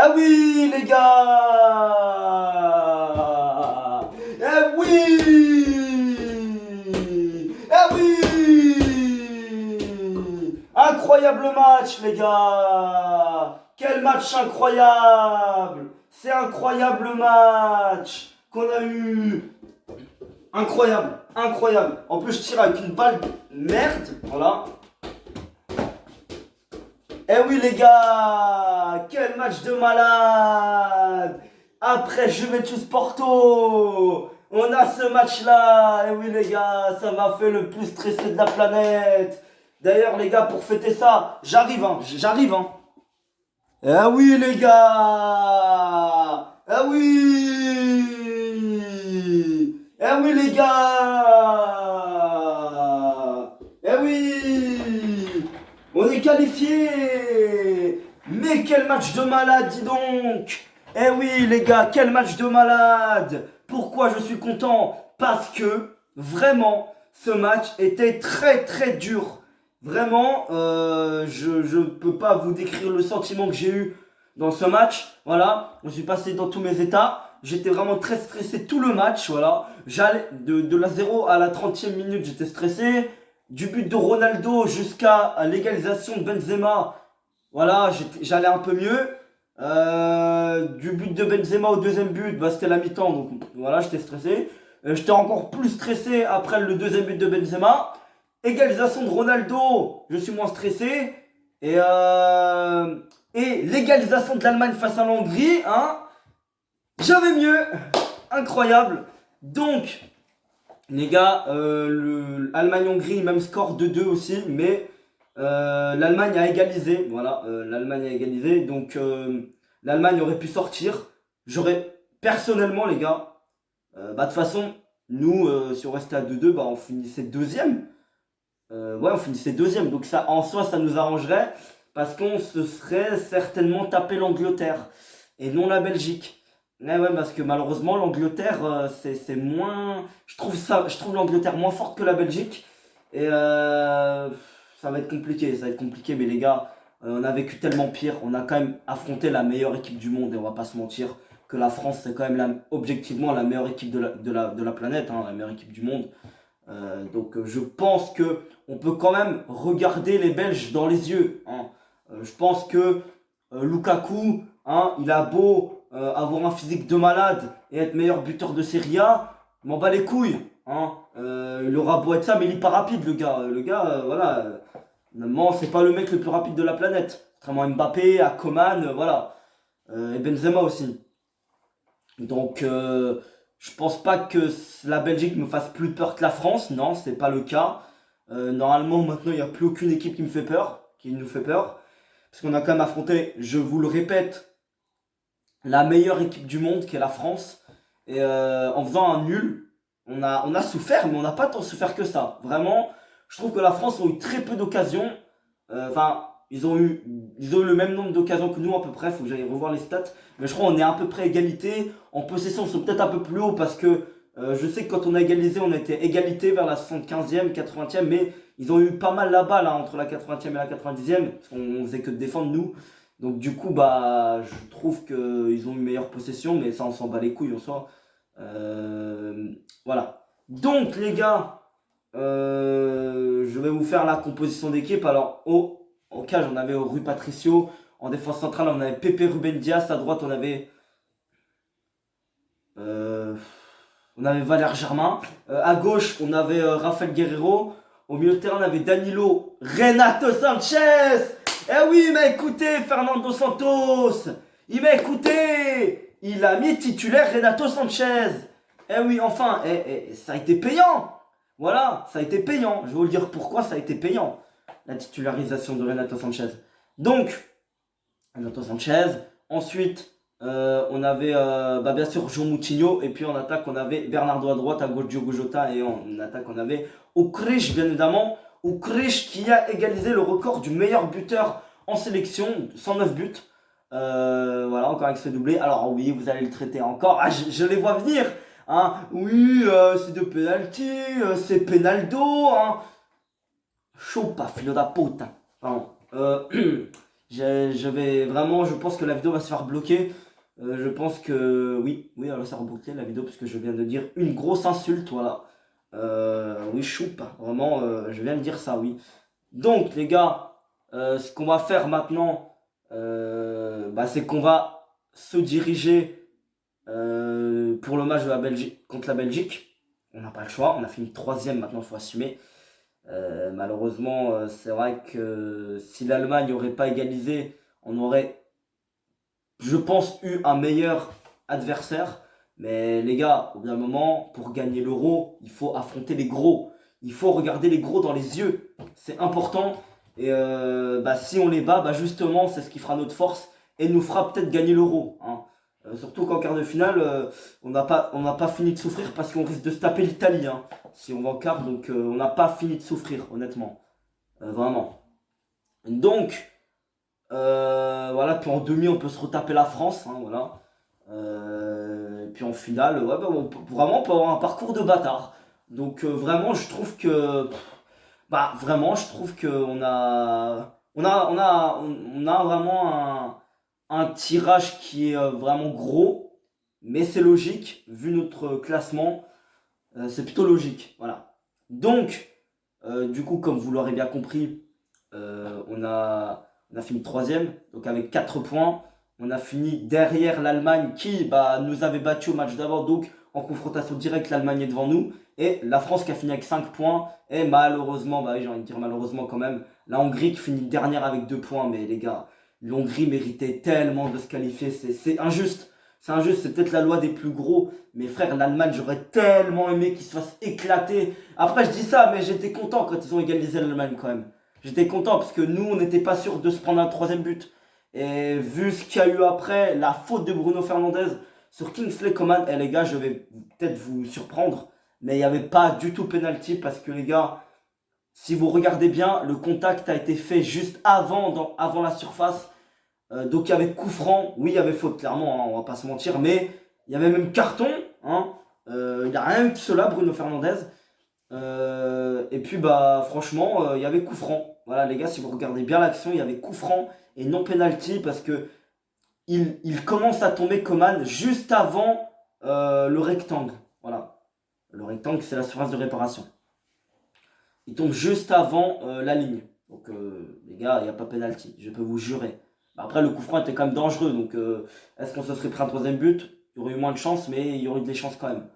Ah oui, les gars! Eh oui! Eh oui! Incroyable match, les gars! Quel match incroyable! C'est incroyable match qu'on a eu! Incroyable, incroyable. En plus, je tire avec une balle de merde, voilà. Eh oui les gars, quel match de malade. Après Juventus Porto, on a ce match-là. Eh oui les gars, ça m'a fait le plus stresser de la planète. D'ailleurs les gars, pour fêter ça, j'arrive hein. Eh oui les gars. Eh oui. Eh oui les gars. Eh oui. On est qualifié. Mais quel match de malade, dis donc. Eh oui les gars, quel match de malade. Pourquoi je suis content? Parce que vraiment, ce match était très très dur. Vraiment, je ne peux pas vous décrire le sentiment que j'ai eu dans ce match. Voilà, je suis passé dans tous mes états. J'étais vraiment très stressé tout le match. Voilà, j'allais de la 0 à la 30e minute, j'étais stressé. Du but de Ronaldo jusqu'à l'égalisation de Benzema, voilà, j'allais un peu mieux. Du but de Benzema au deuxième but, bah, c'était la mi-temps, donc voilà, j'étais stressé. J'étais encore plus stressé après le deuxième but de Benzema. Égalisation de Ronaldo, je suis moins stressé. Et l'égalisation de l'Allemagne face à l'Hongrie, hein, j'avais mieux. Incroyable. Donc, les gars, l'Allemagne-Hongrie, même score de 2 aussi, mais l'Allemagne a égalisé. Voilà, l'Allemagne a égalisé. Donc, l'Allemagne aurait pu sortir. J'aurais, personnellement, les gars, de toute façon, nous, si on restait à 2-2, bah, on finissait deuxième. Ouais, on finissait deuxième. Donc, ça, en soi, ça nous arrangerait parce qu'on se serait certainement tapé l'Angleterre et non la Belgique. Ouais, parce que malheureusement, l'Angleterre, c'est moins. Je trouve l'Angleterre moins forte que la Belgique. Et ça va être compliqué, mais les gars, on a vécu tellement pire. On a quand même affronté la meilleure équipe du monde, et on va pas se mentir que la France, c'est quand même objectivement la meilleure équipe de la planète, hein, la meilleure équipe du monde. Donc je pense que on peut quand même regarder les Belges dans les yeux, hein. Je pense que Lukaku, hein, il a beau avoir un physique de malade et être meilleur buteur de Serie A, m'en bat les couilles, hein. Il aura beau être ça, mais il est pas rapide le gars. Voilà. Normalement, c'est pas le mec le plus rapide de la planète. Contrairement à Mbappé, à Coman, voilà. Et Benzema aussi. Donc, je pense pas que la Belgique me fasse plus peur que la France. Non, c'est pas le cas. Normalement, maintenant, il n'y a plus aucune équipe qui me fait peur, qui nous fait peur. Parce qu'on a quand même affronté, je vous le répète, la meilleure équipe du monde qui est la France. Et en faisant un nul, on a souffert, mais on n'a pas tant souffert que ça. Vraiment, je trouve que la France a eu très peu d'occasions. Enfin, ils ont eu le même nombre d'occasions que nous à peu près. Faut que j'aille revoir les stats. Mais je crois qu'on est à peu près égalité. En possession, ils sont peut-être un peu plus haut parce que je sais que quand on a égalisé, on était égalité vers la 75e, 80e. Mais ils ont eu pas mal la balle, hein, entre la 80e et la 90e. Parce qu'on faisait que de défendre nous. Donc du coup, bah, je trouve qu'ils ont une meilleure possession. Mais ça, on s'en bat les couilles en soi. Voilà. Donc les gars, je vais vous faire la composition d'équipe. Alors au cage, on avait Rui Patricio. En défense centrale, on avait Pepe Ruben Dias. À droite, on avait Valère Germain. À gauche, on avait Rafael Guerreiro. Au milieu de terrain, on avait Danilo, Renato Sanchez. Eh oui, il m'a écouté, Fernando Santos. Il m'a écouté. Il a mis titulaire Renato Sanchez. Eh oui, enfin, ça a été payant. Voilà, ça a été payant. Je vais vous le dire pourquoi ça a été payant, la titularisation de Renato Sanchez. Donc, Renato Sanchez. Ensuite, on avait bien sûr João Moutinho. Et puis en attaque, on avait Bernardo à droite, à gauche Diogo Jota. Et en attaque, on avait Okrich, bien évidemment. Okrich qui a égalisé le record du meilleur buteur en sélection, 109 buts. Voilà, encore avec ce doublé. Alors oui, vous allez le traiter encore. Ah, je les vois venir. Hein. Oui, c'est de penalty, c'est Penaldo. Hein. Chupa, filho da puta. Pardon. Je pense que la vidéo va se faire bloquer. Je pense que oui, elle va se faire bloquer la vidéo parce que je viens de dire une grosse insulte, voilà. Oui, choupe, vraiment, je viens de dire ça, oui. Donc, les gars, ce qu'on va faire maintenant, c'est qu'on va se diriger pour le match de la Belgique contre la Belgique. On n'a pas le choix, on a fini troisième, maintenant il faut assumer. Malheureusement, c'est vrai que si l'Allemagne n'aurait pas égalisé, on aurait, je pense, eu un meilleur adversaire. Mais les gars, au bout d'un moment, pour gagner l'Euro, il faut affronter les gros. Il faut regarder les gros dans les yeux. C'est important. Et si on les bat, justement, c'est ce qui fera notre force et nous fera peut-être gagner l'Euro, hein. Surtout qu'en quart de finale, on n'a pas fini de souffrir parce qu'on risque de se taper l'Italie, hein, si on va en quart. Donc on n'a pas fini de souffrir, honnêtement. Vraiment. Donc, voilà, puis en demi, on peut se retaper la France, hein, voilà. Et puis en finale, ouais, vraiment, on peut avoir un parcours de bâtard. Donc vraiment, je trouve que, vraiment, je trouve que on a vraiment un tirage qui est vraiment gros, mais c'est logique, vu notre classement, c'est plutôt logique, voilà. Donc, du coup, comme vous l'aurez bien compris, on a fini troisième, donc avec 4 points. On a fini derrière l'Allemagne qui nous avait battu au match d'avant, donc en confrontation directe, l'Allemagne est devant nous. Et la France qui a fini avec 5 points. Et malheureusement, j'ai envie de dire malheureusement quand même, la Hongrie qui finit dernière avec 2 points. Mais les gars, l'Hongrie méritait tellement de se qualifier, c'est injuste. C'est injuste, c'est peut-être la loi des plus gros. Mais frère, l'Allemagne, j'aurais tellement aimé qu'ils se fassent éclater. Après, je dis ça, mais j'étais content quand ils ont égalisé l'Allemagne quand même. J'étais content parce que nous, on n'était pas sûr de se prendre un troisième but. Et vu ce qu'il y a eu après, la faute de Bruno Fernandes sur Kingsley Coman, et les gars, je vais peut-être vous surprendre, mais il n'y avait pas du tout penalty parce que les gars, si vous regardez bien, le contact a été fait juste avant la surface. Donc il y avait coup franc, oui, il y avait faute, clairement, hein, on va pas se mentir, mais il y avait même carton, hein. Il n'y a rien eu de cela, Bruno Fernandes. Et puis franchement, il y avait coup franc. Voilà les gars, si vous regardez bien l'action, il y avait coup franc et non penalty parce que il commence à tomber Coman juste avant le rectangle. Voilà. Le rectangle, c'est la surface de réparation. Il tombe juste avant la ligne. Donc les gars, il n'y a pas penalty, je peux vous jurer. Après, le coup franc était quand même dangereux. Donc est-ce qu'on se serait pris un troisième but? Il y aurait eu moins de chance, mais il y aurait eu des chances quand même.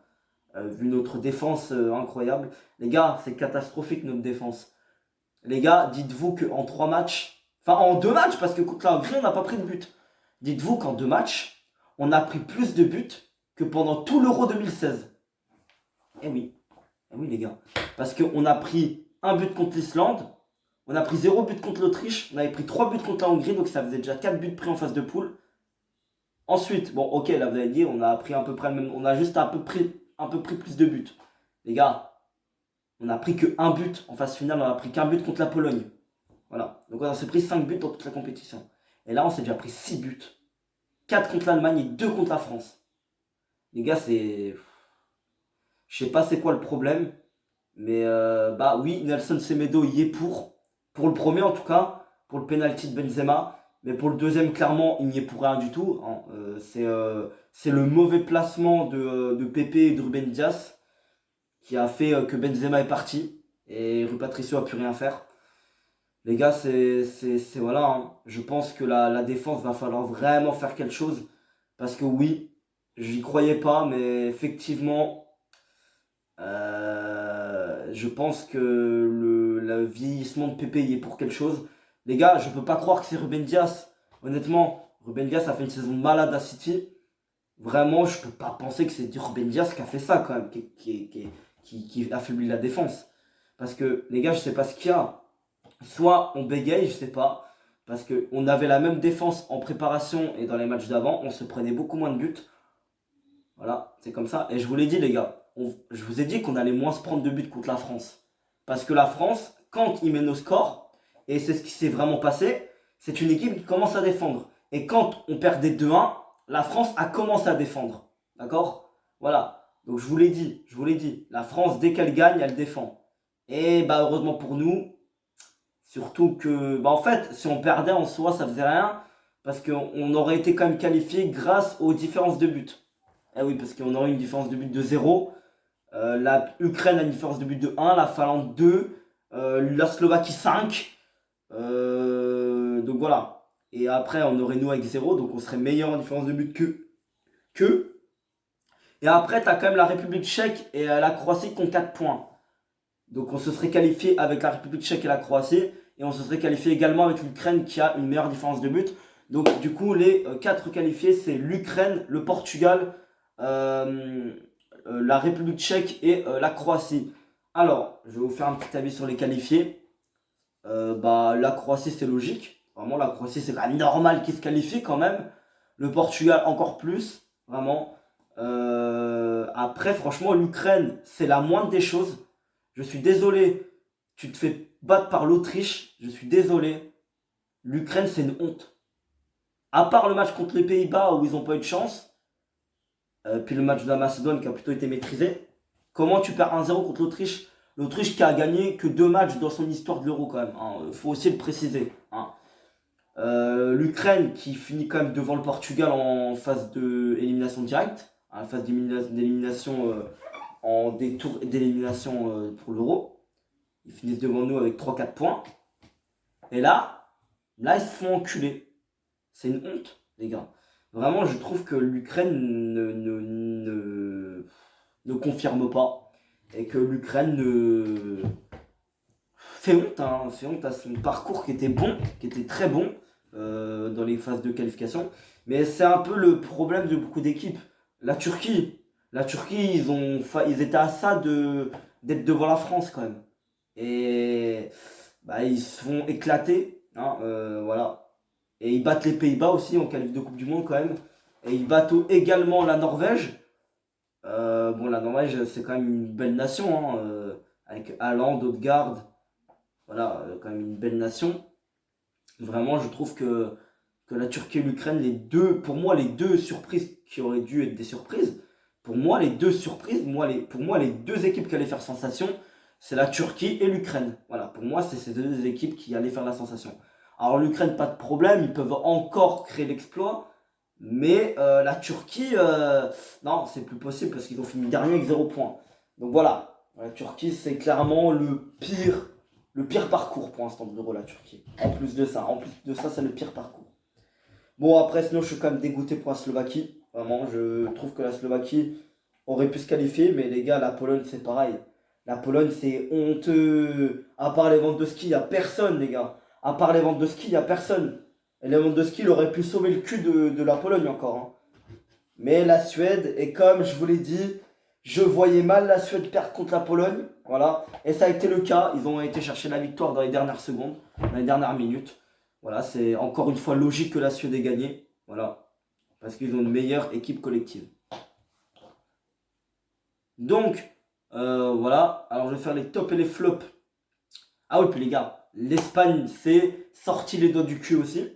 Vu notre défense incroyable. Les gars, c'est catastrophique notre défense. Les gars, dites-vous qu'en 3 matchs, enfin en 2 matchs, parce que contre la Hongrie, on n'a pas pris de but. Dites-vous qu'en 2 matchs, on a pris plus de buts que pendant tout l'Euro 2016. Eh oui, eh oui les gars. Parce qu'on a pris un but contre l'Islande, on a pris 0 but contre l'Autriche, on avait pris 3 buts contre la Hongrie, donc ça faisait déjà 4 buts pris en phase de poule. Ensuite, bon ok, là vous allez dire, on a pris à peu près le même, on a juste un peu pris plus de buts. Les gars, on a pris que 1 but en phase finale, on a pris qu'un but contre la Pologne. Voilà. Donc on s'est pris 5 buts dans toute la compétition. Et là, on s'est déjà pris 6 buts. 4 contre l'Allemagne et 2 contre la France. Les gars, c'est... Je sais pas c'est quoi le problème. Mais oui, Nelson Semedo y est pour. Pour le premier en tout cas. Pour le penalty de Benzema. Mais pour le deuxième, clairement, il n'y est pour rien du tout, hein. C'est le mauvais placement de Pepe et de Ruben Dias qui a fait que Benzema est parti. Et Rui Patricio a pu rien faire. Les gars, voilà, hein. Je pense que la défense va falloir vraiment faire quelque chose. Parce que oui, j'y croyais pas, mais effectivement, je pense que le vieillissement de Pépé y est pour quelque chose. Les gars, je peux pas croire que c'est Ruben Dias. Honnêtement, Ruben Dias a fait une saison malade à City. Vraiment, je peux pas penser que c'est Ruben Dias qui a fait ça quand même, qui affaiblit la défense. Parce que les gars, je sais pas ce qu'il y a. Soit on bégaye, je sais pas, parce qu'on avait la même défense en préparation et dans les matchs d'avant, on se prenait beaucoup moins de buts. Voilà, c'est comme ça. Et je vous l'ai dit les gars, je vous ai dit qu'on allait moins se prendre de buts contre la France. Parce que la France, quand il met nos scores, et c'est ce qui s'est vraiment passé, c'est une équipe qui commence à défendre. Et quand on perdait 2-1, la France a commencé à défendre. D'accord? Voilà. Donc je vous l'ai dit, la France, dès qu'elle gagne, elle défend. Et heureusement pour nous, Surtout que, bah en fait, si on perdait en soi, ça faisait rien. Parce qu'on aurait été quand même qualifié grâce aux différences de but. Eh oui, parce qu'on aurait une différence de but de 0. La Ukraine a une différence de but de 1, la Finlande 2, la Slovaquie 5. Donc voilà. Et après, on aurait nous avec 0, donc on serait meilleur en différence de but que. Et après, tu as quand même la République tchèque et la Croatie qui ont 4 points. Donc on se serait qualifié avec la République tchèque et la Croatie. Et on se serait qualifié également avec l'Ukraine qui a une meilleure différence de but. Donc du coup, les 4 qualifiés, c'est l'Ukraine, le Portugal, la République tchèque et la Croatie. Alors, je vais vous faire un petit avis sur les qualifiés. La Croatie, c'est logique. Vraiment, la Croatie, c'est quand même normal qu'ils se qualifient quand même. Le Portugal, encore plus. Vraiment. Après, franchement, l'Ukraine, c'est la moindre des choses. Je suis désolé. Tu te fais battre par l'Autriche. Je suis désolé. L'Ukraine, c'est une honte. À part le match contre les Pays-Bas où ils n'ont pas eu de chance. Puis le match de la Macédoine qui a plutôt été maîtrisé. Comment tu perds 1-0 contre l'Autriche? L'Autriche qui a gagné que 2 matchs dans son histoire de l'Euro quand même. Il faut aussi le préciser. L'Ukraine qui finit quand même devant le Portugal en phase d'élimination directe. En phase d'élimination en des tours d'élimination pour l'Euro. Ils finissent devant nous avec 3-4 points. Et là, ils se font enculer. C'est une honte, les gars. Vraiment, je trouve que l'Ukraine ne confirme pas. Et que l'Ukraine fait honte, fait honte à son parcours qui était bon, qui était très bon dans les phases de qualification. Mais c'est un peu le problème de beaucoup d'équipes. La Turquie, ils étaient à ça d'être devant la France quand même. Et ils se font éclater, voilà. Et ils battent les Pays-Bas aussi en qualif de Coupe du Monde quand même. Et ils battent également la Norvège. La Norvège, c'est quand même une belle nation, avec Haaland, Odegaard. Voilà, quand même une belle nation. Vraiment, je trouve que la Turquie et l'Ukraine, pour moi, les deux surprises qui auraient dû être des surprises, pour moi, les deux surprises, pour moi, les deux équipes qui allaient faire sensation, c'est la Turquie et l'Ukraine. Voilà, pour moi, c'est ces deux équipes qui allaient faire la sensation. Alors l'Ukraine, pas de problème, ils peuvent encore créer l'exploit. Mais la Turquie, non, c'est plus possible parce qu'ils ont fini dernier avec 0 points. Donc voilà, la Turquie, c'est clairement le pire parcours pour l'instant de l'Euro, la Turquie. En plus de ça, c'est le pire parcours. Bon, après, sinon, je suis quand même dégoûté pour la Slovaquie. Vraiment, je trouve que la Slovaquie aurait pu se qualifier, mais les gars, la Pologne, c'est pareil. La Pologne, c'est honteux. À part les ventes de ski, il n'y a personne, les gars. À part les ventes de ski, il n'y a personne. Et les ventes de ski, il aurait pu sauver le cul de la Pologne encore. Mais la Suède, et comme je vous l'ai dit, je voyais mal la Suède perdre contre la Pologne. Voilà. Et ça a été le cas. Ils ont été chercher la victoire dans les dernières secondes, dans les dernières minutes. Voilà, c'est encore une fois logique que la Suède ait gagné. Voilà. Parce qu'ils ont une meilleure équipe collective. Donc, voilà. Alors, je vais faire les tops et les flops. Ah oui, puis les gars, l'Espagne s'est sorti les doigts du cul aussi.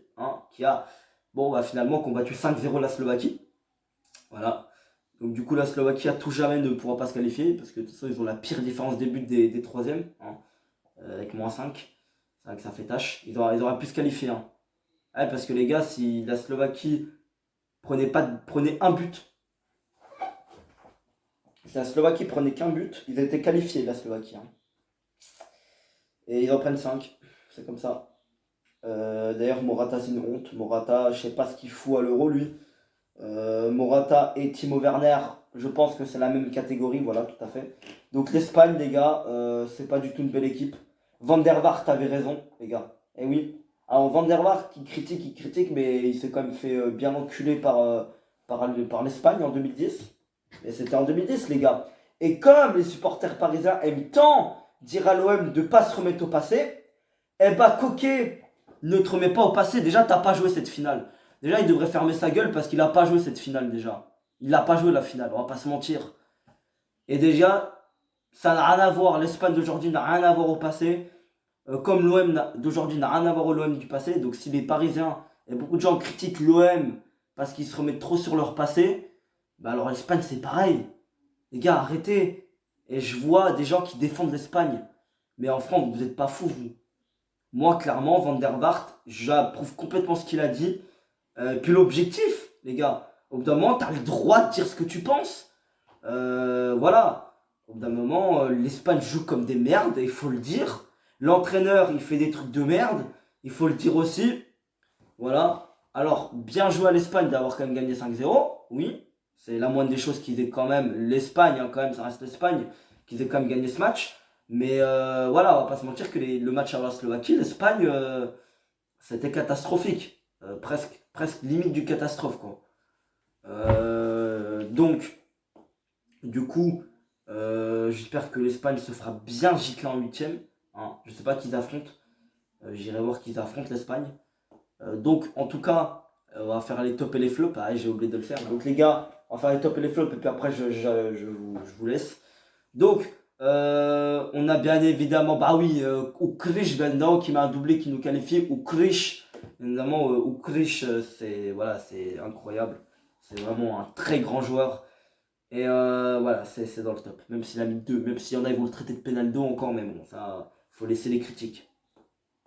Qui a, finalement combattu 5-0 la Slovaquie. Voilà. Donc du coup, la Slovaquie à tout jamais ne pourra pas se qualifier. Parce que de toute façon, ils ont la pire différence des buts des troisièmes. Avec -5. C'est vrai que ça fait tâche. Ils auraient pu se qualifier. Ouais, parce que les gars, si la Slovaquie prenait un but, si la Slovaquie prenait qu'un but, ils étaient qualifiés, la Slovaquie. Et ils en prennent 5. C'est comme ça. D'ailleurs, Morata, c'est une honte. Morata, je sais pas ce qu'il fout à l'Euro, lui. Morata et Timo Werner, je pense que c'est la même catégorie, voilà, tout à fait. Donc l'Espagne, les gars, c'est pas du tout une belle équipe. Van der Vaart avait raison, les gars. Et oui. Alors Van der Vaart, il critique, mais il s'est quand même fait bien enculer par l'Espagne en 2010. Et c'était en 2010, les gars. Et comme les supporters parisiens aiment tant dire à l'OM de pas se remettre au passé, Coquet ne te remet pas au passé. Déjà, t'as pas joué cette finale. Déjà, il devrait fermer sa gueule parce qu'il a pas joué cette finale déjà. Il n'a pas joué la finale, on va pas se mentir. Et déjà, ça n'a rien à voir. L'Espagne d'aujourd'hui n'a rien à voir au passé. Comme l'OM d'aujourd'hui n'a rien à voir au l'OM du passé. Donc si les Parisiens et beaucoup de gens critiquent l'OM parce qu'ils se remettent trop sur leur passé, alors l'Espagne c'est pareil. Les gars, arrêtez. Et je vois des gens qui défendent l'Espagne. Mais en France, vous n'êtes pas fous, vous. Moi, clairement, Van der Vaart, j'approuve complètement ce qu'il a dit. Puis l'objectif, les gars, au bout d'un moment, t'as le droit de dire ce que tu penses. Voilà. Au bout d'un moment, l'Espagne joue comme des merdes, il faut le dire. L'entraîneur, il fait des trucs de merde, il faut le dire aussi. Voilà. Alors, bien joué à l'Espagne d'avoir quand même gagné 5-0. Oui. C'est la moindre des choses qu'ils aient quand même. L'Espagne, hein, quand même, ça reste l'Espagne, qu'ils aient quand même gagné ce match. Mais voilà, on va pas se mentir que le match à la Slovaquie, l'Espagne, c'était catastrophique. Presque limite du catastrophe, quoi. Donc, du coup, j'espère que l'Espagne se fera bien gicler en huitième. Hein. Je sais pas qui ils affrontent. J'irai voir qui ils affrontent l'Espagne. Donc, en tout cas, on va faire les tops et les flops. Pareil, j'ai oublié de le faire. Donc, les gars, on va faire les tops et les flops. Et puis après, je vous laisse. Donc, on a bien évidemment, bah oui, Ukrish maintenant qui m'a un doublé qui nous qualifie. Ukrish, évidemment, Ukrish, c'est voilà, c'est incroyable. C'est vraiment un très grand joueur. Et voilà, c'est dans le top. Même s'il a mis 2, même s'il y en a, ils vont le traiter de pénaldo encore, mais bon, ça, faut laisser les critiques.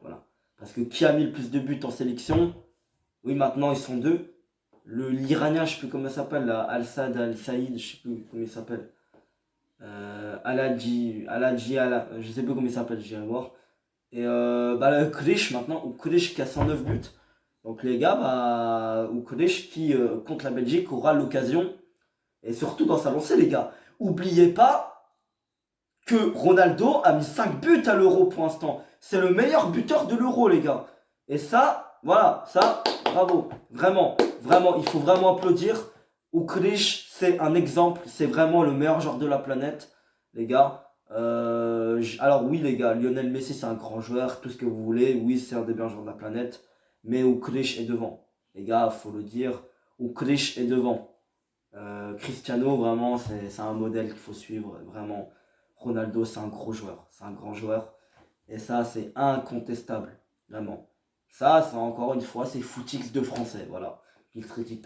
Voilà. Parce que qui a mis le plus de buts en sélection? Oui, maintenant ils sont deux. L'Iranien, je sais plus comment il s'appelle, là, Al-Sad, Al-Saïd, je sais plus comment il s'appelle. Je sais plus comment il s'appelle, j'irai voir. Et bah, le Krish maintenant, ou Krish qui a 109 buts. Donc les gars, bah, ou Krish qui, contre la Belgique, aura l'occasion, et surtout dans sa lancée, les gars. Oubliez pas que Ronaldo a mis 5 buts à l'Euro pour l'instant. C'est le meilleur buteur de l'Euro, les gars. Et ça, voilà, ça, bravo. Vraiment, vraiment, il faut vraiment applaudir. Ukrish, c'est un exemple. C'est vraiment le meilleur joueur de la planète, les gars. Alors oui, les gars, Lionel Messi, c'est un grand joueur, tout ce que vous voulez. Oui, c'est un des meilleurs joueurs de la planète. Mais Ukrish est devant. Les gars, faut le dire. Ukrish est devant. Cristiano, vraiment, c'est un modèle qu'il faut suivre. Vraiment, Ronaldo, c'est un gros joueur. C'est un grand joueur. Et ça, c'est incontestable. Vraiment. Ça, c'est encore une fois, c'est footix de français. Voilà.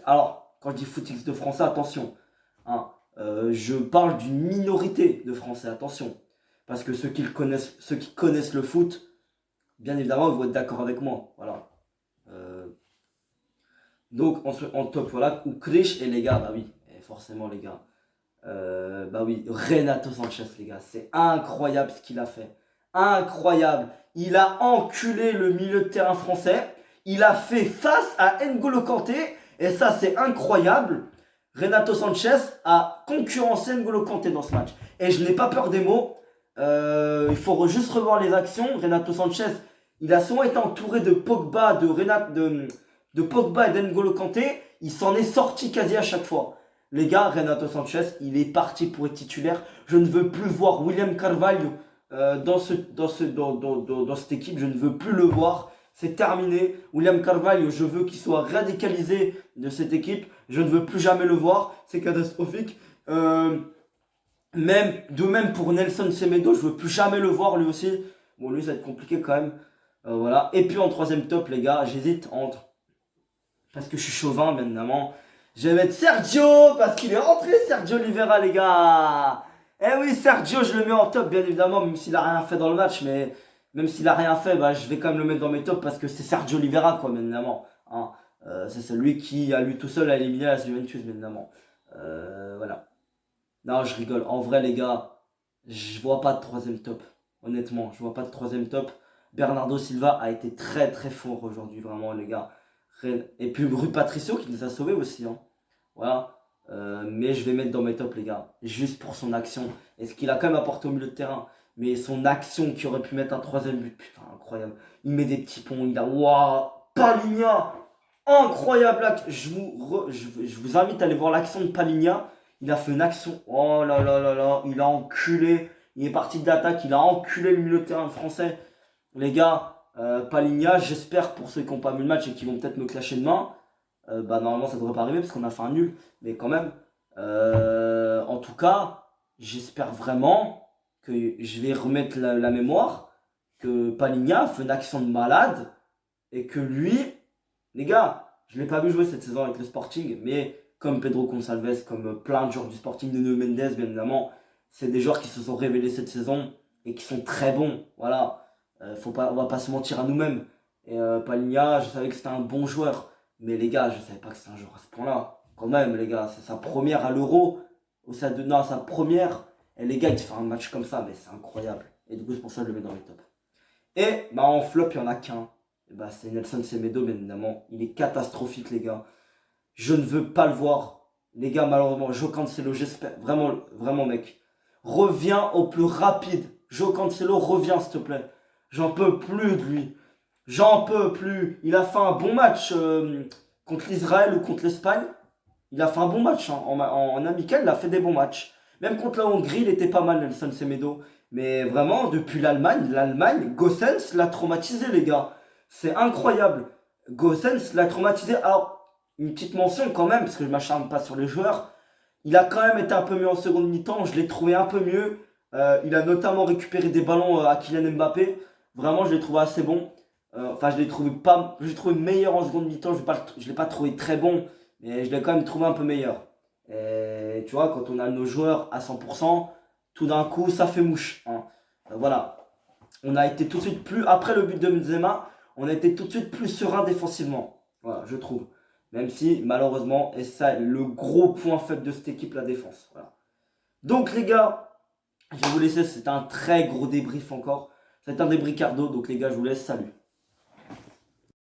Alors, quand je dis footix de français, attention. Hein, je parle d'une minorité de français. Attention. Parce que ceux qui connaissent le foot, bien évidemment, ils vont être d'accord avec moi. Voilà. Donc, en top, voilà. Ou Krish et les gars, bah oui. Et forcément, les gars. Bah oui, Renato Sanchez, les gars. C'est incroyable ce qu'il a fait. Incroyable. Il a enculé le milieu de terrain français. Il a fait face à N'Golo Kanté. Et ça, c'est incroyable. Renato Sanchez a concurrencé N'Golo Kanté dans ce match. Et je n'ai pas peur des mots. Il faut juste revoir les actions. Renato Sanchez, il a souvent été entouré de Pogba, de Pogba et d'N'Golo Kanté. Il s'en est sorti quasi à chaque fois. Les gars, Renato Sanchez, il est parti pour être titulaire. Je ne veux plus voir William Carvalho dans cette équipe. Je ne veux plus le voir. C'est terminé. William Carvalho, je veux qu'il soit radicalisé de cette équipe. Je ne veux plus jamais le voir. C'est catastrophique. Même pour Nelson Semedo, je veux plus jamais le voir lui aussi. Bon, lui, ça va être compliqué quand même. Voilà. Et puis en troisième top, les gars, j'hésite entre. Parce que je suis chauvin, bien évidemment. Je vais mettre Sergio, parce qu'il est rentré, Sergio Oliveira, les gars. Eh oui, Sergio, je le mets en top, bien évidemment, même s'il a rien fait dans le match. Mais même s'il a rien fait, bah, je vais quand même le mettre dans mes tops, parce que c'est Sergio Oliveira, quoi, bien évidemment. Hein. C'est celui qui, à lui tout seul, a éliminé la Juventus, bien évidemment. Voilà. Non, je rigole. En vrai, les gars, je vois pas de troisième top. Honnêtement, je vois pas de troisième top. Bernardo Silva a été très très fort aujourd'hui, vraiment, les gars. Et puis Rui Patricio qui nous a sauvés aussi. Hein. Voilà. Mais je vais mettre dans mes tops, les gars. Juste pour son action. Et ce qu'il a quand même apporté au milieu de terrain. Mais son action qui aurait pu mettre un troisième but. Putain, incroyable. Il met des petits ponts. Il a. Waouh! Palinha! Incroyable! Je vous invite à aller voir l'action de Palinha. Il a fait une action. Oh là là là là. Il a enculé. Il est parti d'attaque. Il a enculé le milieu de terrain français. Les gars. Palinha, j'espère pour ceux qui n'ont pas vu le match et qui vont peut-être me clasher demain, bah normalement ça devrait pas arriver parce qu'on a fait un nul, mais quand même. En tout cas, j'espère vraiment que je vais remettre la mémoire que Palinha fait une action de malade et que lui, les gars, je l'ai pas vu jouer cette saison avec le Sporting, mais comme Pedro Gonçalves, comme plein de joueurs du Sporting, Nuno Mendes bien évidemment, c'est des joueurs qui se sont révélés cette saison et qui sont très bons, voilà. On va pas se mentir à nous-mêmes. Et Palinha, je savais que c'était un bon joueur. Mais les gars, je savais pas que c'était un joueur à ce point-là. Quand même, les gars, c'est sa première à l'Euro. Non, sa première. Et les gars, il te fait un match comme ça, mais c'est incroyable. Et du coup, c'est pour ça que je le mets dans les tops. Et bah, en flop, il y en a qu'un. Et bah, c'est Nelson Semedo, bien évidemment. Il est catastrophique, les gars. Je ne veux pas le voir. Les gars, malheureusement, Joe Cancelo, j'espère. Vraiment, vraiment, mec. Reviens au plus rapide. Joe Cancelo, reviens, s'il te plaît. J'en peux plus de lui. J'en peux plus. Il a fait un bon match contre l'Israël ou contre l'Espagne. Il a fait un bon match hein. En amical, il a fait des bons matchs. Même contre la Hongrie, il était pas mal, Nelson Semedo. Mais vraiment, depuis l'Allemagne, Gossens l'a traumatisé, les gars. C'est incroyable. Gossens l'a traumatisé. Alors, une petite mention quand même, parce que je m'acharne pas sur les joueurs. Il a quand même été un peu mieux en seconde mi-temps. Je l'ai trouvé un peu mieux. Il a notamment récupéré des ballons à Kylian Mbappé. Vraiment, je l'ai trouvé assez bon. Enfin, je l'ai trouvé meilleur en seconde mi-temps. Je l'ai pas trouvé très bon, mais je l'ai quand même trouvé un peu meilleur. Et tu vois, quand on a nos joueurs à 100%, tout d'un coup, ça fait mouche. Hein. Voilà. On a été tout de suite plus, après le but de Benzema, on a été tout de suite plus serein défensivement. Voilà, je trouve. Même si, malheureusement, et ça, le gros point faible de cette équipe, la défense. Voilà. Donc, les gars, je vais vous laisser. C'était un très gros débrief encore. C'est un débrief Ricardo. Donc, les gars, je vous laisse. Salut.